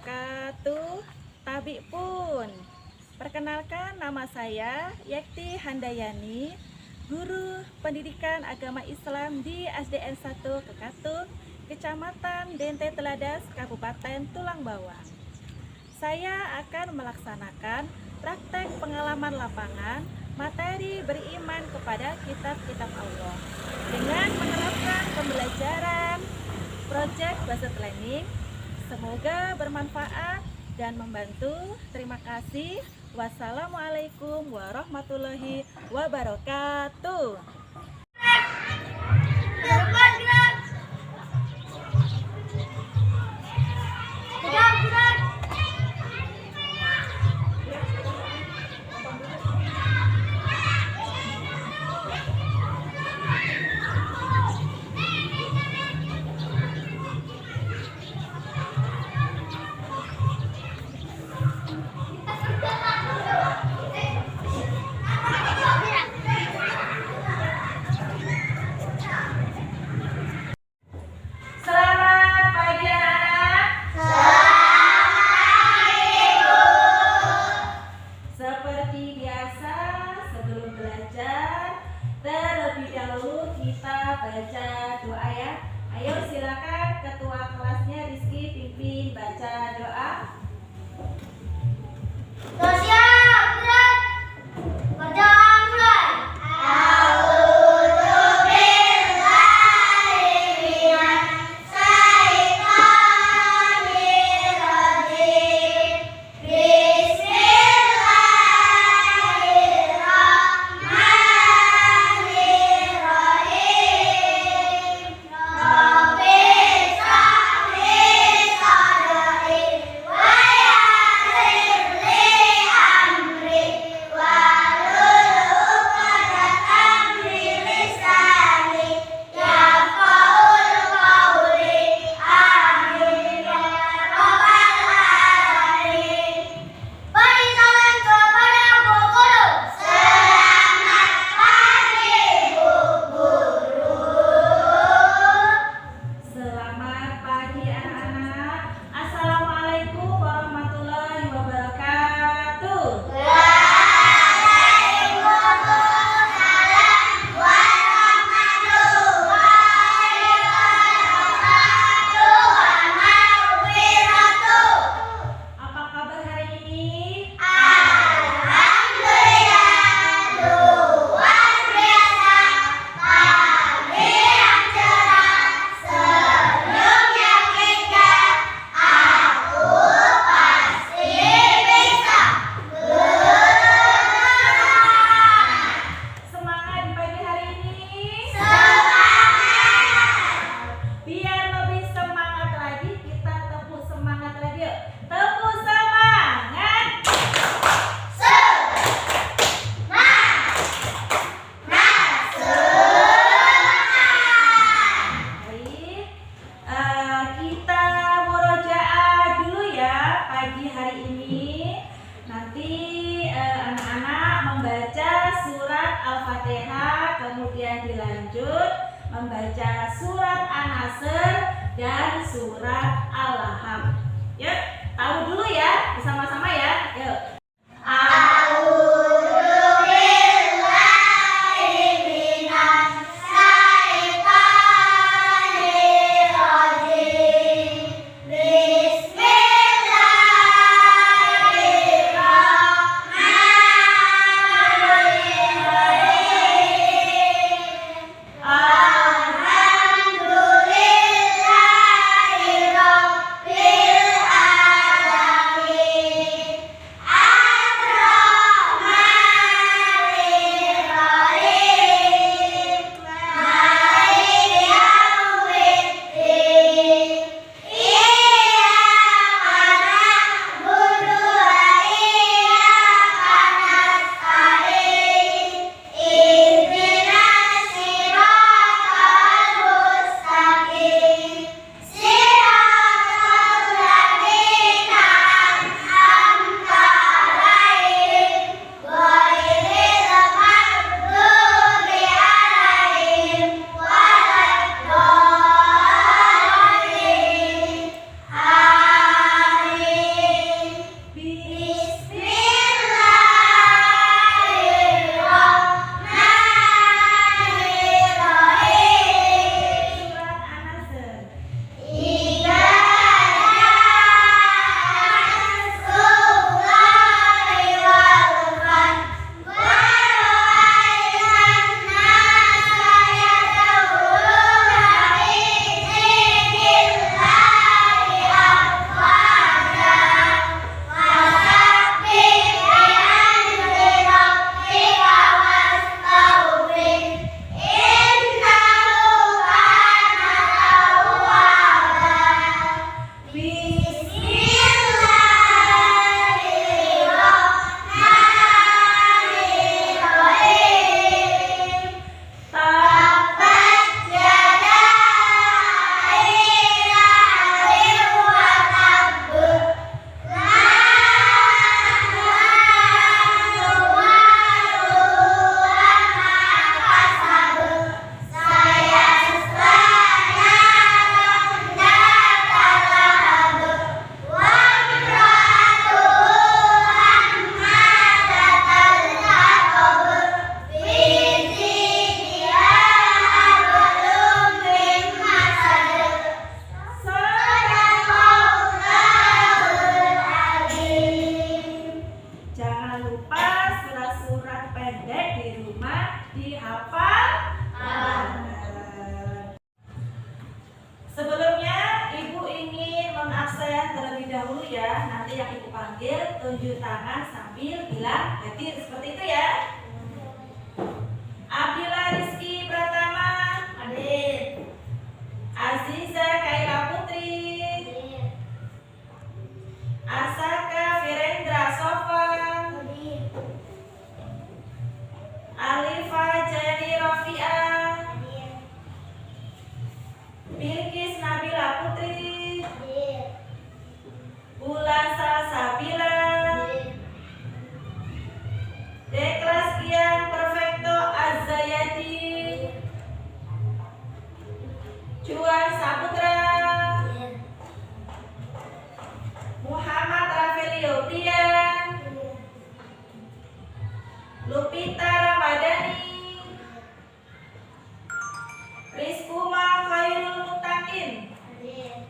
wabarakatuh. Tabik pun. Perkenalkan, nama saya Yekti Handayani, guru pendidikan agama Islam di SDN 1 Kekatung, Kecamatan Dente Teladas, Kabupaten Tulang Bawang. Saya akan melaksanakan praktek pengalaman lapangan materi beriman kepada kitab-kitab Allah dengan menerapkan pembelajaran proyek Based Learning. Semoga bermanfaat dan membantu. Terima kasih. Wassalamualaikum warahmatullahi wabarakatuh. Seperti biasa, sebelum belajar, terlebih dahulu kita baca doa ya. Ayo silakan ketua kelasnya Rizky pimpin baca doa. Al-Fatihah, kemudian dilanjut membaca surat An-Nasr dan surat Al-Lahab. Yuk, tahu dulu ya, bersama-sama ya. Yuk. Alhamdulillahirabbil alamin. ya. Nanti yang ibu panggil tunjuk tangan sambil bilang hadir, seperti itu ya. Abdillah Rizky Pratama hadir. Aziza Kaila Putri hadir. Asaka Virendra Sofan hadir. Alifa Jadi Rofia hadir. Bilkis Nabila Putri hadir. Bulasa Sabila hadir. Deklas Kian Perfecto Azayati, Juan Saputra hadir. Muhammad Rafelio Prian hadir. Lupita Ramadhani, Rizkuma Khairul Mutakin hadir.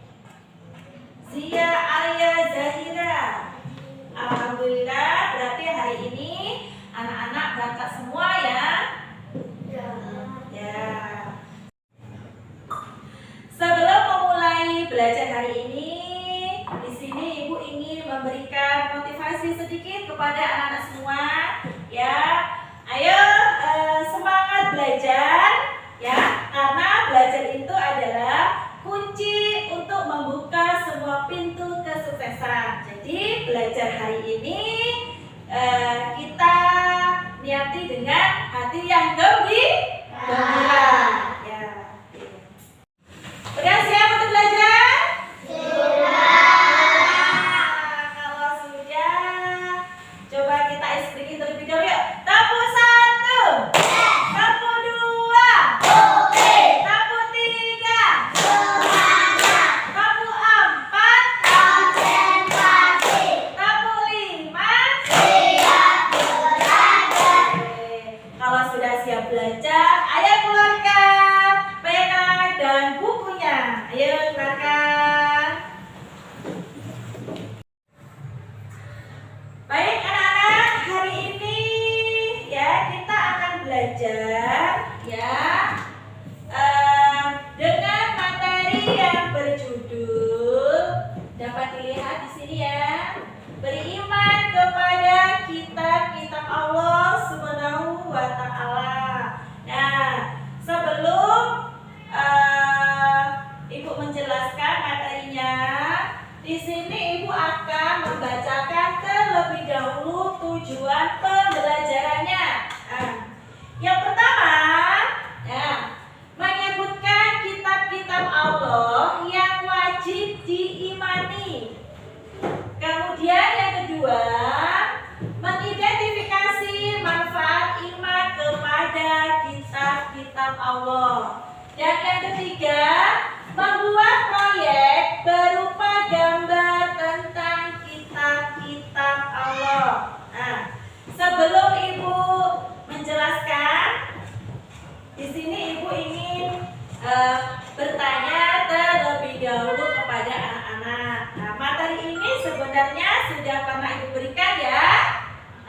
Zia Alia Zahira. Alhamdulillah, berarti hari ini anak-anak berangkat semua ya. Ya. Sebelum memulai belajar hari ini, di sini Ibu ingin memberikan motivasi sedikit kepada anak-anak semua. Ya, ayo semangat belajar ya, karena belajar itu adalah kunci untuk membuka semua pintu kesuksesan. Jadi belajar hari ini kita niati dengan hati yang gembira. Ya. Udah siap untuk belajar? Kalau sudah, coba kita explain terlebih dahulu yuk. Tapu 1, tapu 2, tapu 3, tapu 4, tapu 5. Kalau sudah siap belajar, ayo keluarkan pena dan bukunya. Ayo keluarkan. Baik anak-anak, hari ini ya kita akan belajar ya dengan materi yang berjudul, dapat dilihat di sini ya, beriman kepada kitab-kitab Allah Subhanahu wa Ta'ala. Nah, sebelum Ibu menjelaskan materinya, di sini Ibu akan membacakan terlebih dahulu tujuan pembelajarannya. Nah, yang pertama, ya, menyebutkan kitab-kitab Allah yang wajib diimani. Kemudian yang kedua, mengidentifikasi manfaat iman kepada kitab-kitab Allah. Dan yang ketiga, membuat proyek berupa gambar tentang kitab-kitab Allah. Nah, sebelum Ibu menjelaskan, di sini Ibu ingin bertanya terlebih dahulu kepada anak-anak. Nah, materi ini sebenarnya sudah pernah Ibu berikan ya.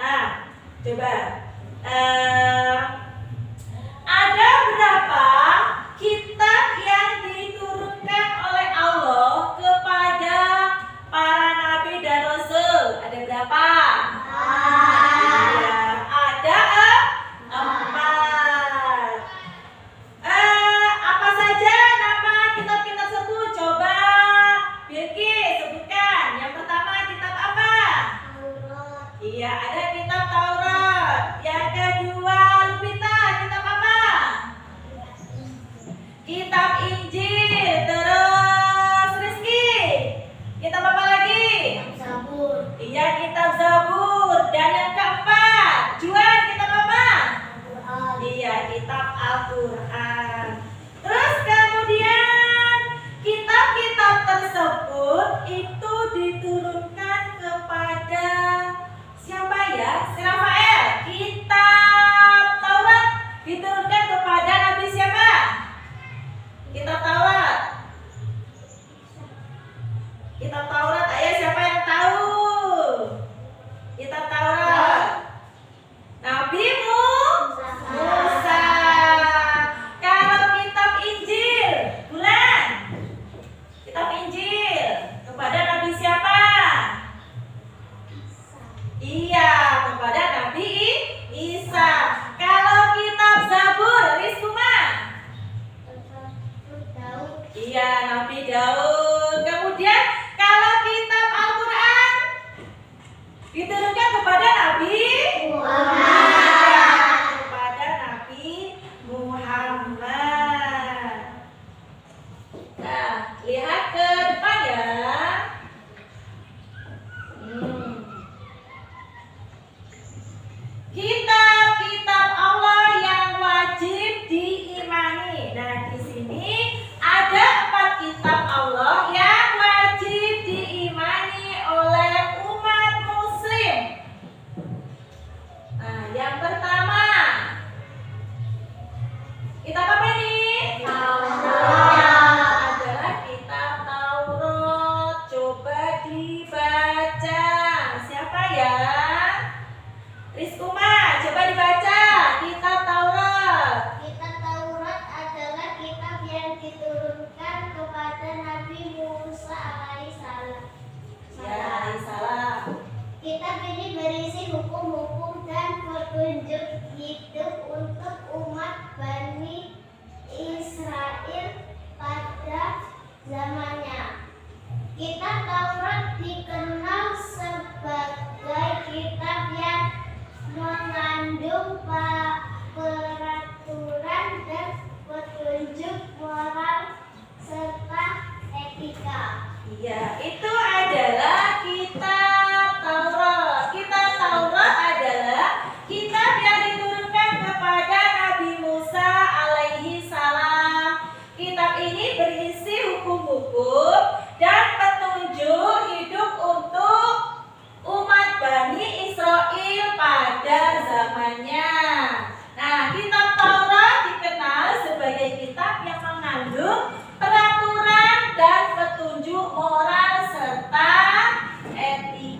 Nah, coba ada berapa kitab yang diturunkan oleh Allah kepada para nabi dan rasul? Ada berapa? Ya, ada 4. Apa saja nama kitab-kitab tersebut? Coba Bilki sebutkan. Yang pertama kitab apa? Taurat. Iya, ada kitab Taurat. Yang kedua, Lupita, kitab apa? Kitab Injil. Terus Rizky, kitab apa lagi? Zabur. Iya, kitab Zabur.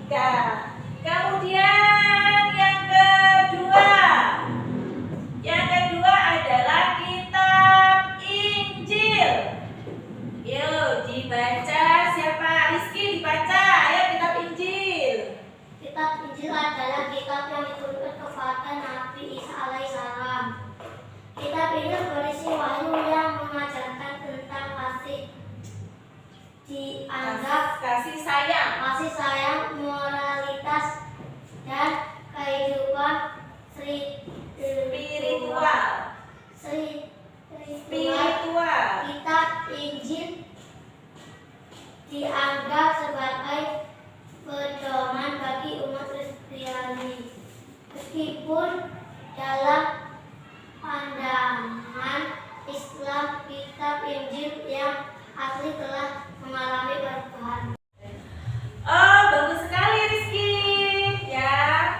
matematika. Kemudian yang kedua adalah kitab Injil. Yuk dibaca, siapa? Rizky dibaca. Ayo kitab Injil. Kitab Injil adalah kitab yang diturunkan kepada Nabi Isa alaihissalam. Kitab ini berisi wahyu yang mengajarkan tentang kasih sayang, moralitas, dan kehidupan spiritual. Kitab Injil dianggap sebagai pedoman bagi umat Kristiani. Meskipun dalam pandangan Islam, kitab Injil yang asli telah mengalami perubahan. Oh, bagus sekali Rizky. Ya,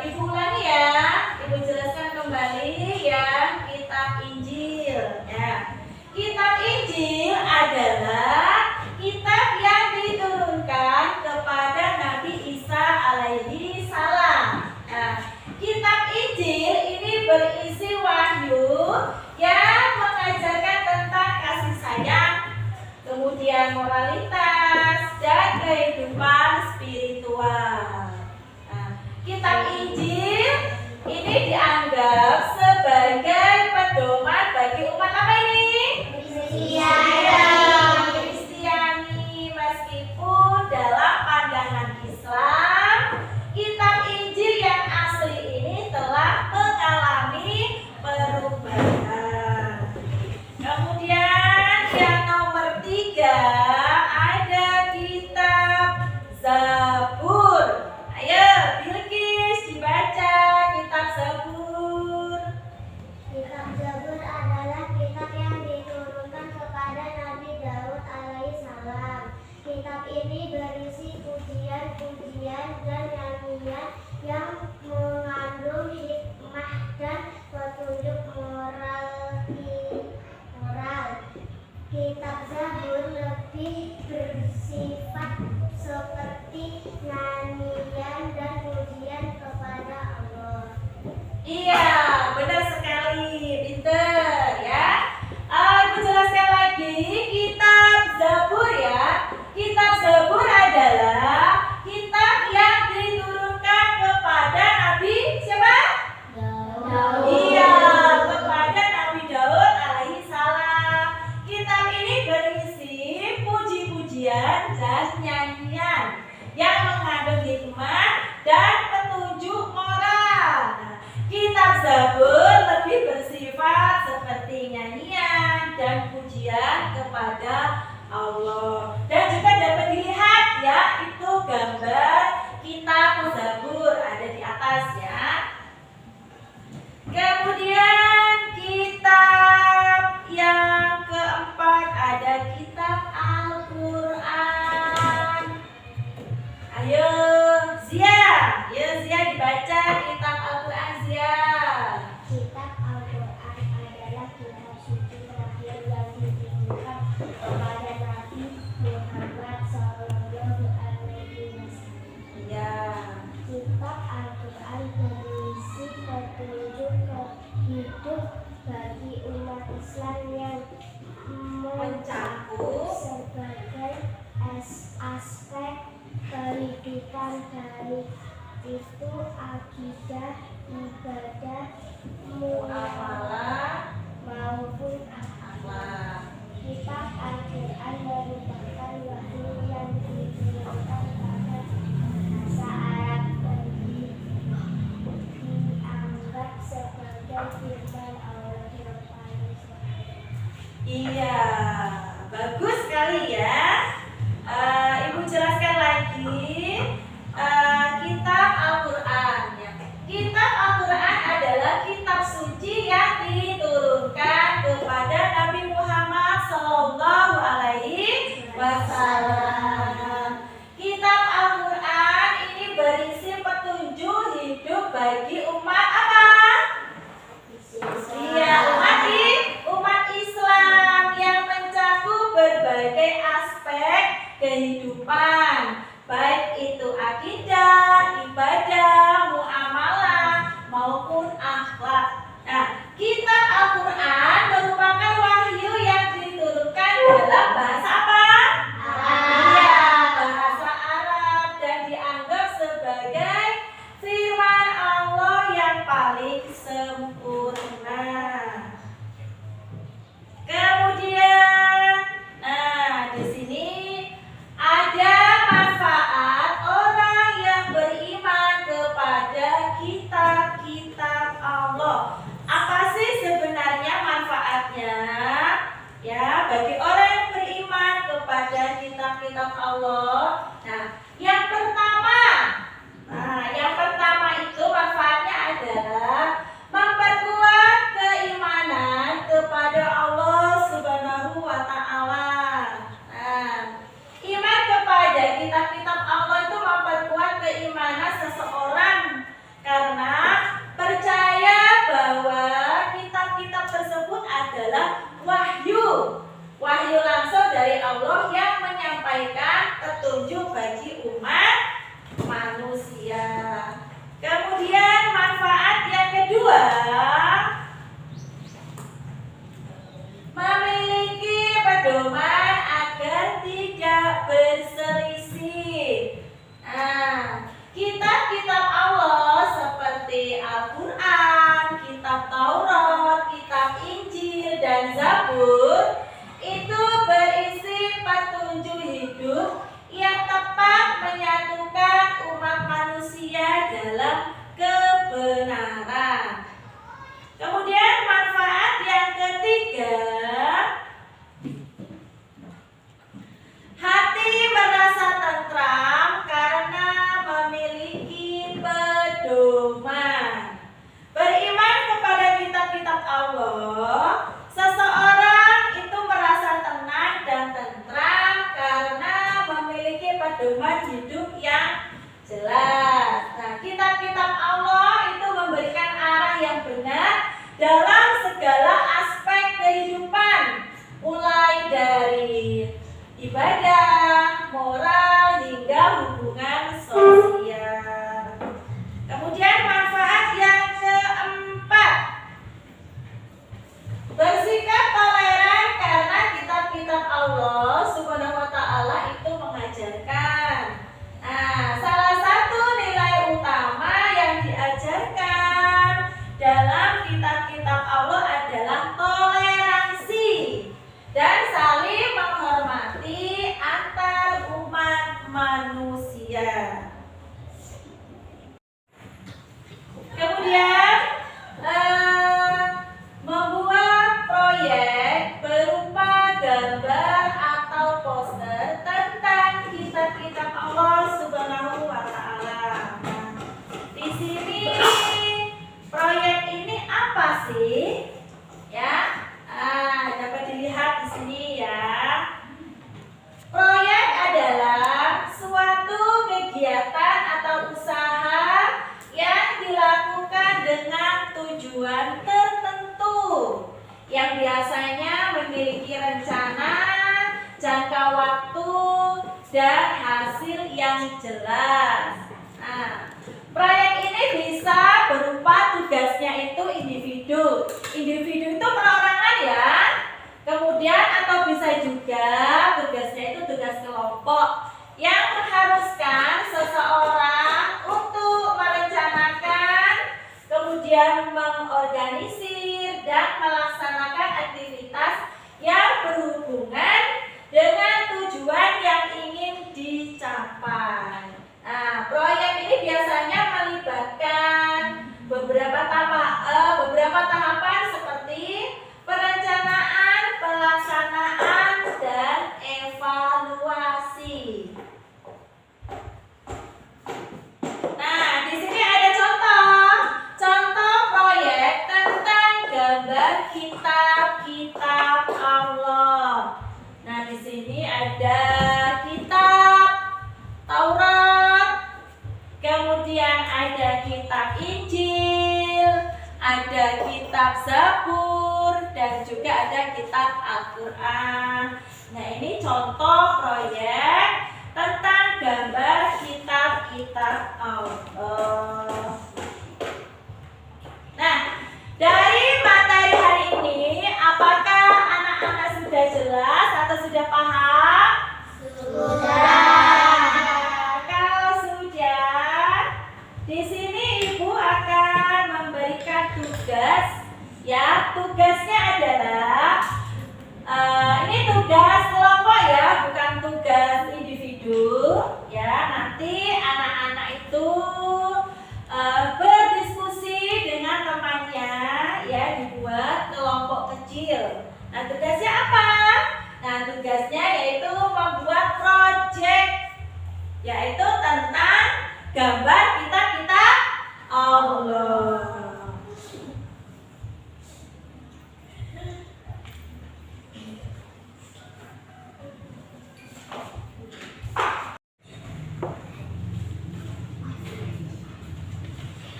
Ibu ulangi ya. Ibu jelaskan kembali ya kitab Injil. Ya, kitab Injil adalah kitab yang diturunkan kepada Nabi Isa alaihi salam. Nah, kitab Injil ini berisi wahyu yang mengajarkan tentang kasih sayang, kemudian moralitas, dan kehidupan spiritual. Nah, kitab Injil ini dianggap sebagai pedoman bagi umat apa ini? Kristiani. Meskipun dalam pandangan Islam, kitab Injil yang asli ini telah mengalami perubahan. Kemudian yang nomor 3 ada kitab Zabur. Ayo Bilqis dibaca kitab Zabur. Kitab Zabur adalah kitab yang diturunkan kepada Nabi Daud alaihissalam. Kitab ini berisi pujian-pujian dan nyanyian yang mengandung hikmah dan petunjuk moral. Kitab Zabur lebih bersifat seperti nyanyian dan pujian kepada Allah. Iya, benar sekali, pinter ya. Ibu jelaskan lagi kitab Zabur ya. Kitab Zabur adalah kitab yang diturunkan kepada Nabi siapa? Daud. Iya, kepada Nabi Daud alaihissalam. Kitab ini berisi puji-pujian dan nyanyian yang mengandung hikmah dan petunjuk moral. Nah, kitab Zabur lebih bersifat seperti nyanyian dan pujian kepada Allah. Dan juga dapat dilihat ya, itu gambar kitab Zabur ada di atas ya. Kemudian kitab yang keempat ada kitab Al-Quran. Ayo Zia, dibaca kitab Al-Quran Zia. Kitab Al-Quran adalah kitab suci terakhir yang diturunkan kepada Nabi Muhammad SAW. Iya. Kitab Al-Quran berisi petunjuk hidup bagi umat Islam yang mencakup sebagai aspek kehidupan, baik itu akidah, ibadah, muamalah maupun akhlak. Kitab Al-Quran merupakan wahyu yang diturunkan pada bahasa Arab dianggap sebagai firman Allah yang paling suci. Iya, bagus sekali ya. Ibu jelaskan lagi kitab Al-Quran ya. Kitab Al-Quran adalah kitab suci yang diturunkan kepada Nabi Muhammad SAW. Kitab itu akidah, ibadah, muamalah maupun akhlak. Nah, kitab Al-Quran merupakan wahyu yang diturunkan dalam bahasa apa? Iya, bahasa Arab, dan dianggap sebagai firman Allah yang paling sempurna. Kemudian, di sini ada manfaat orang yang beriman kepada kitab-kitab Allah. Apa sih sebenarnya manfaatnya? Ya, bagi orang yang beriman kepada kitab-kitab Allah. Nah, yang pertama itu manfaatnya adalah memperkuat keimanan kepada Allah Subhanahu wa Ta'ala. Nah, iman kepada kitab-kitab Allah itu memperkuat keimanan seseorang karena percaya bahwa kitab-kitab tersebut adalah wahyu langsung dari Allah yang menyampaikan petunjuk bagi umat manusia. Kemudian manfaat yang kedua, memiliki pedoman agar tidak berselisih. Nah, kitab-kitab Allah seperti Al-Quran, kitab Taurat, kitab Injil, dan Zabur itu berisi petunjuk hidup yang tepat menyatukan umat manusia dalam kebenaran. Kemudian manfaat yang ketiga, hati merasa tentram karena memiliki pedoman. Beriman kepada kitab-kitab Allah, seseorang itu merasa tenang dan tentram karena memiliki pedoman hidup yang jelas. Nah, kitab-kitab Allah itu memberikan arah yang benar dalam segala aspek kehidupan, mulai dari ibadah, moral, hingga hubungan sosial. Kemudian manfaat yang keempat, bersikap toleran karena kitab-kitab Allah Subhanahu wa Ta'ala itu mengajarkan. Nah, salah satu nilai utama yang diajarkan dalam kitab-kitab Allah adalah toleransi dan saling menghormati antar umat manusia. Kemudian membuat proyek berupa gambar atau poster tentang kitab-kitab Allah Subhanahu wa Ta'ala. Nah, di sini proyek ini apa sih? Ya, dapat dilihat di sini ya. Proyek adalah suatu kegiatan atau usaha yang dilakukan dengan tujuan tertentu yang biasanya memiliki rencana, jangka waktu, dan hasil yang jelas. Nah, proyek ini bisa berupa tugasnya itu individu. Individu itu perorangan ya. Kemudian atau bisa juga tugasnya itu tugas kelompok yang mengharuskan seseorang untuk merencanakan, kemudian mengorganisir dan melaksanakan aktivitas yang berhubungan dengan tujuan yang ingin dicapai. Nah, proyek ini biasanya melibatkan beberapa tahapan seperti perencanaan, pelaksanaan, dan evaluasi. Nah, di sini ada contoh proyek tentang gambar kitab-kitab Allah. Nah, di sini ada kitab Taurat, kemudian ada kitab Injil, ada kitab Zabur, dan juga ada kitab Al-Quran. Nah, ini contoh proyek tentang gambar kitab tugasnya adalah ini tugas kelompok ya, bukan tugas individu ya. Nanti anak-anak itu berdiskusi dengan temannya ya, dibuat kelompok kecil. Nah, tugasnya apa? Nah, tugasnya yaitu membuat project, yaitu tentang gambar kita Allah.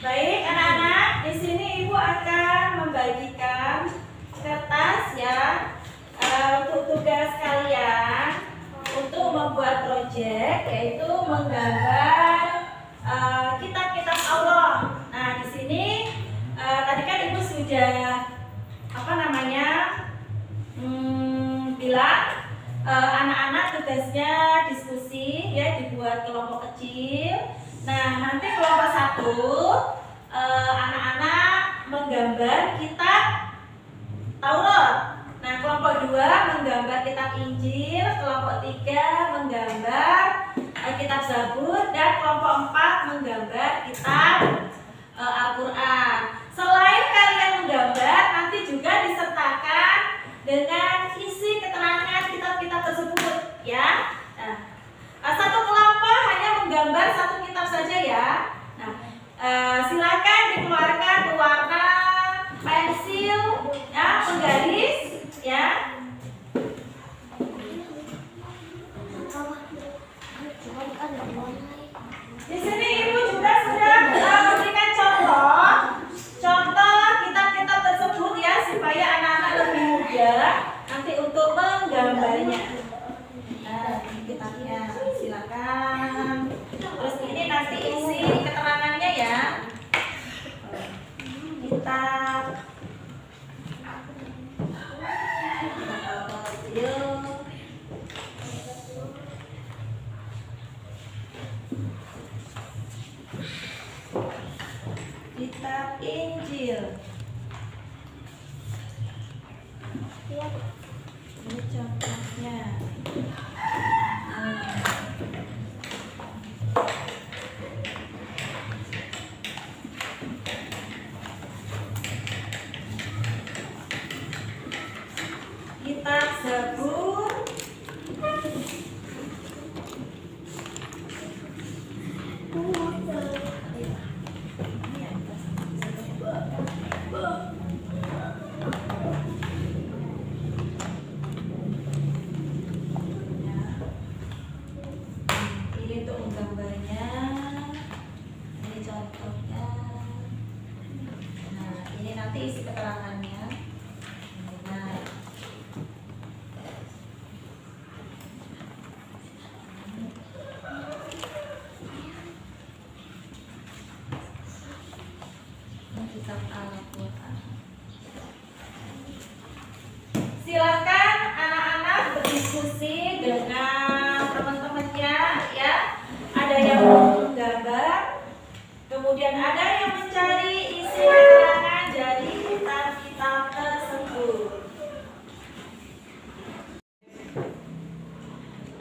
Baik anak-anak, di sini ibu akan membagikan kertas ya untuk tugas kalian untuk membuat proyek, yaitu menggambar kitab-kitab Allah. Nah, di sini tadi kan ibu sudah bilang anak-anak tugasnya diskusi ya, dibuat kelompok kecil. Nah, nanti kelompok 1 anak-anak menggambar kitab Taurat. Nah, kelompok 2 menggambar kitab Injil, kelompok 3 menggambar kitab Zabur, dan kelompok 4 menggambar kitab Al-Quran. Selain kalian menggambar, nanti juga disertakan dengan isi keterangan kitab-kitab tersebut ya. Nah, satu kelompok hanya menggambar 1 kitab saja ya. Nah, silakan dikeluarkan pewarna, pensil, ya, penggaris, ya. Di sini ibu juga sudah memberikan contoh kitab-kitab tersebut ya, supaya anak-anak lebih mudah nanti untuk menggambarnya. Nah, ini kitabnya, silakan. Terus ini nanti isi keterangannya ya. Kitab kitab Injil. Ini contohnya. Kitab Zabur. Ini untuk menggambarnya. Ini contohnya. Nah, ini nanti isi keterangannya. Nah, kitab Al-Quran. Silakan anak-anak berdiskusi dengan teman-temannya ya. Ada yang menggambar, kemudian ada yang mencari isi keterangan dari kitab-kitab tersebut.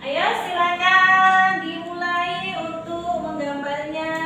Ayo silakan dimulai untuk menggambarnya.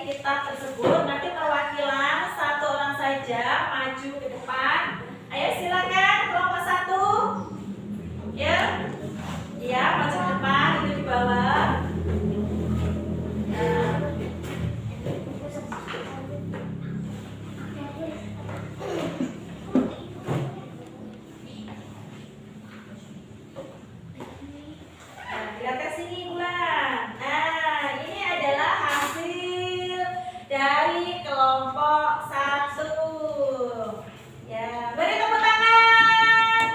kitab tersebut, nanti perwakilan satu orang saja maju ke depan. Ayo silakan kelompok 1. Ya, iya maju ke depan, itu di bawah. Nah. Lihat ke sini Bulan. Nah, ini adalah hasil dari kelompok 1. Ya, beri tepuk tangan.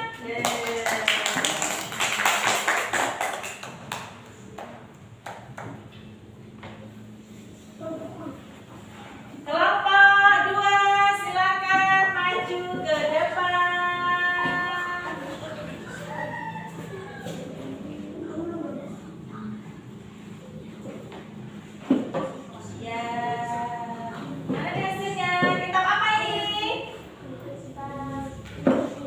Kelompok 2 silakan maju ke depan. Mana hasilnya? Kitab apa ini?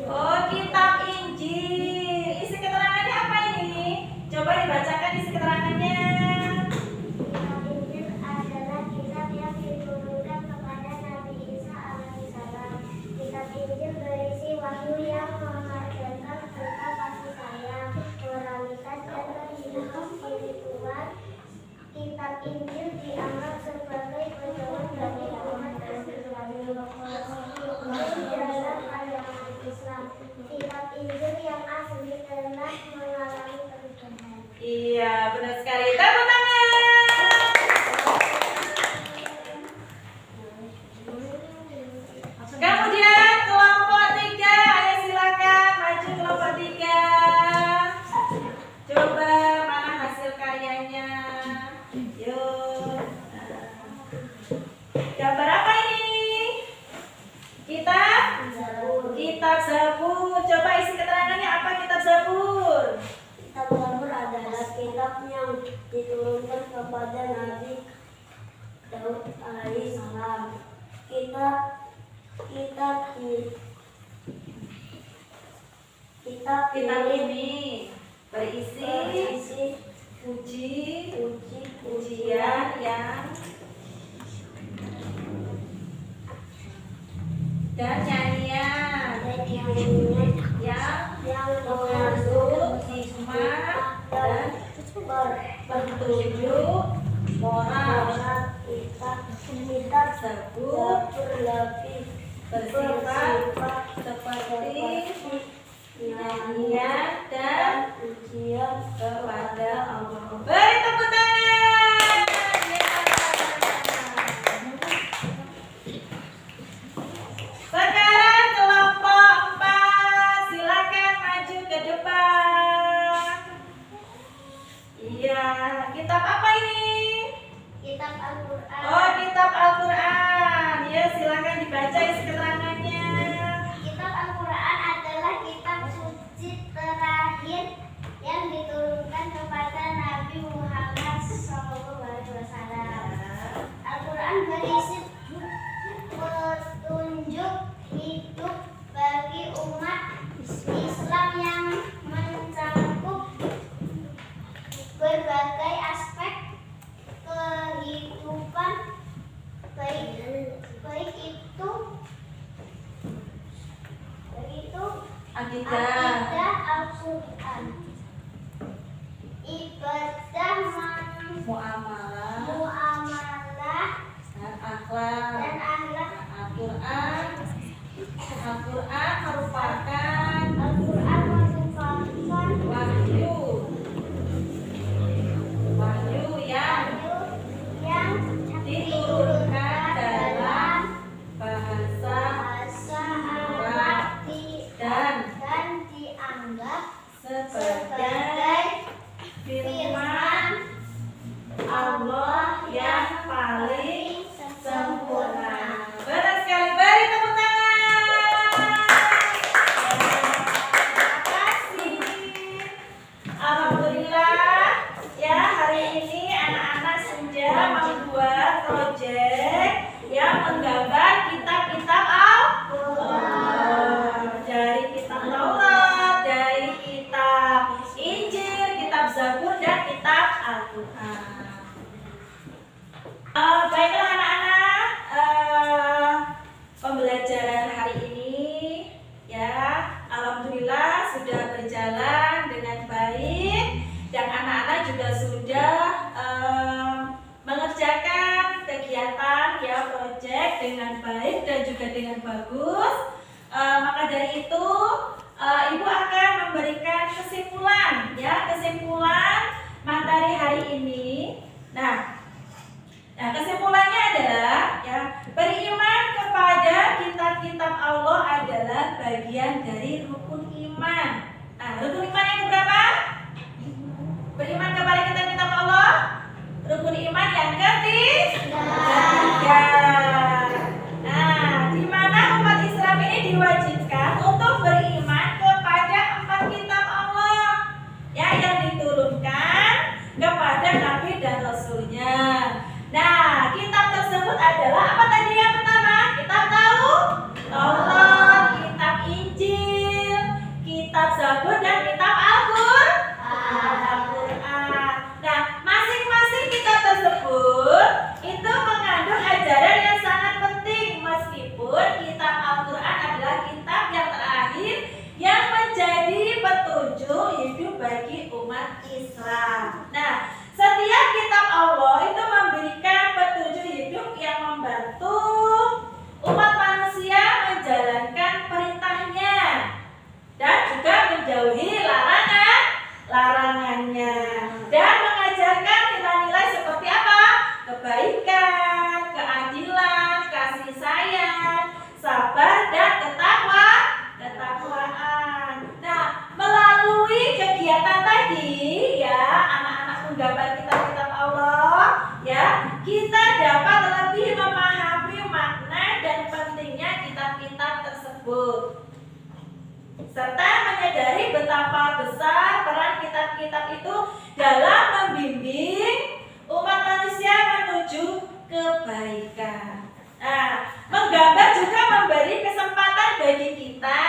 Oh, kitab Injil. Isi keterangannya apa ini? Coba dibacakan isi keterangannya. Kitab Injil adalah kitab yang diturunkan kepada Nabi Isa alaihissalam. Kitab Injil berisi wahyu yang mengajarkan tentang kasih sayang, moralitas, dan kehidupan spiritual. Kitab Injil dianggap sebagai pedoman bagi umat Islam dalam agama Islam. Kitab Injil yang asli telah mengalami perubahan. Iya, benar sekali. Tepuk tangan. Kemudian kelompok 3, ayo silakan maju kelompok 3. Coba mana hasil karyanya? Yuk. Gambar apa ini? Kitab Zabur. Coba isi keterangannya apa kitab Zabur? Kitab Zabur adalah kitab yang diturunkan kepada Nabi Daud alaihissalam. Kitab ini berisi pujian dan nyanyian yang mengandung hikmah dan petunjuk moral. Kitab Zabur lebih bersifat seperti nyanyian dan pujian kepada Allah. Beri tepuk tangan. Sekarang kelompok 4 silakan maju ke depan. Iya, kitab apa ini? Kitab Al-Quran. Oh, kitab Al-Quran. Ya, silakan dibaca isi keterangannya. Kitab Al-Quran adalah kitab suci terakhir yang diturunkan kepada Nabi Muhammad SAW. Al-Quran berisi petunjuk hidup bagi umat Islam yang mencakup berbagai aspek kehidupan, baik itu akidah Al-Quran, ibadah, muamalah dan akhlak. Al-Quran merupakan wahyu yang diturunkan dalam bahasa Arab dan dianggap sebagai firman Allah yang paling sempurna. Benar sekali, beri tepuk tangan. project dengan baik dan juga dengan bagus. Maka dari itu Ibu akan memberikan kesimpulan ya, kesimpulan materi hari ini. Nah, kesimpulannya adalah ya, beriman kepada kitab-kitab Allah adalah bagian dari rukun iman. Nah, rukun iman yang keberapa? Beriman kepada kitab-kitab Allah. Rukun iman yang ketiga. Nah, di mana umat Islam ini diwajibkan untuk beriman kepada 4 kitab Allah ya, yang diturunkan kepada Nabi dan Rasulnya. Nah, kitab tersebut adalah apa tadi yang pertama? Kitab Taurat, kitab Injil, kitab Zabur, dan kitab Al-Qur'an. Nah, masing-masing kitab tersebut itu mengandung ajaran yang sangat penting, meskipun kitab Al-Qur'an adalah kitab yang terakhir yang menjadi petunjuk hidup bagi umat Islam. Nah, setiap kitab Allah itu memberikan petunjuk hidup yang membantu umat manusia menjalankan perintahnya dan juga menjauhi larangannya, dan mengajarkan nilai-nilai seperti apa? Kebaikan, keadilan, kasih sayang, sabar, dan ketakwaan. Nah, melalui kegiatan tadi ya, anak-anak menggambar kitab-kitab Allah ya, kita dapat lebih memahami makna dan pentingnya kitab-kitab tersebut, serta menyadari betapa besar peran kitab-kitab itu dalam membimbing umat manusia menuju kebaikan. Nah, menggambar juga memberi kesempatan bagi kita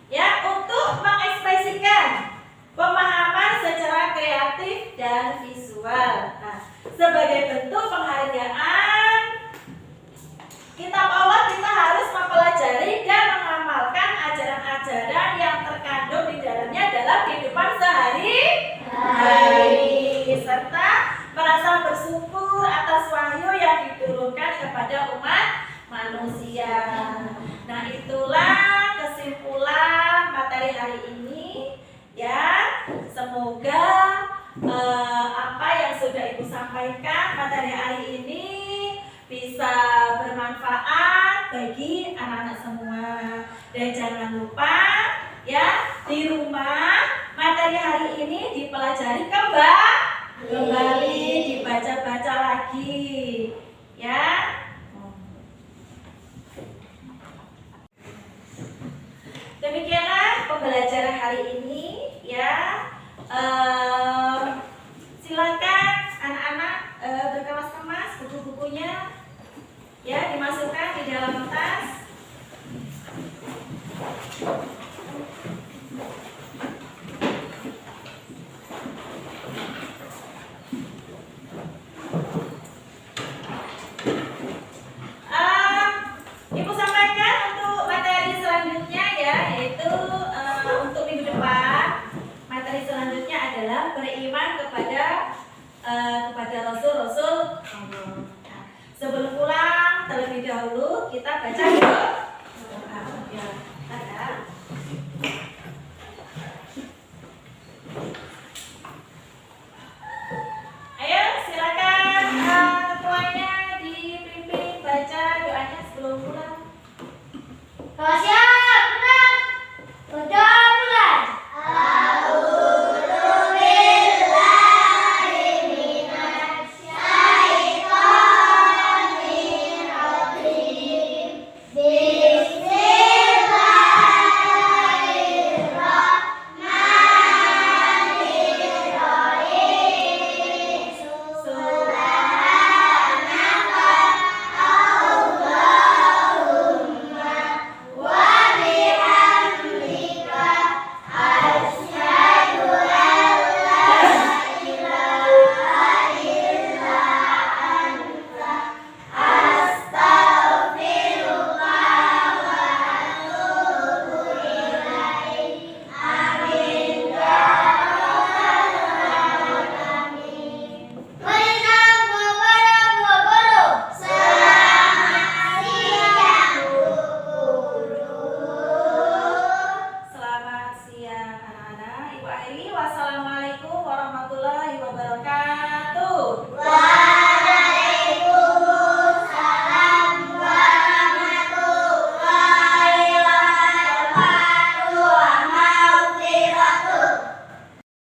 ya untuk mengekspresikan pemahaman secara kreatif dan visual. Nah, sebagai bentuk penghargaan kitab Allah, kita harus mempelajari dan mengamalkan ajaran-ajaran yang terkandung di dalamnya dalam kehidupan sehari-hari, serta merasa bersyukur atas wahyu yang diturunkan kepada umat manusia. Nah, itulah kesimpulan materi hari ini ya. Semoga apa yang sudah Ibu sampaikan materi hari ini bisa bermanfaat bagi anak-anak semua. Dan jangan lupa ya, di rumah materi hari ini dipelajari kembali, dibaca-baca lagi ya. Demikianlah pembelajaran hari ini ya. Silakan anak-anak berkemas-kemas buku-bukunya ya, dimasukkan di dalam tas. Ibu sampaikan untuk materi selanjutnya ya, yaitu untuk minggu depan. Materi selanjutnya adalah beriman kepada Rasul-Rasul Allah. Nah, sebelum pulang terlebih dahulu kita baca doa. Ya, ada. Ayo silakan ketuanya dipimpin baca doanya sebelum pulang. Siap.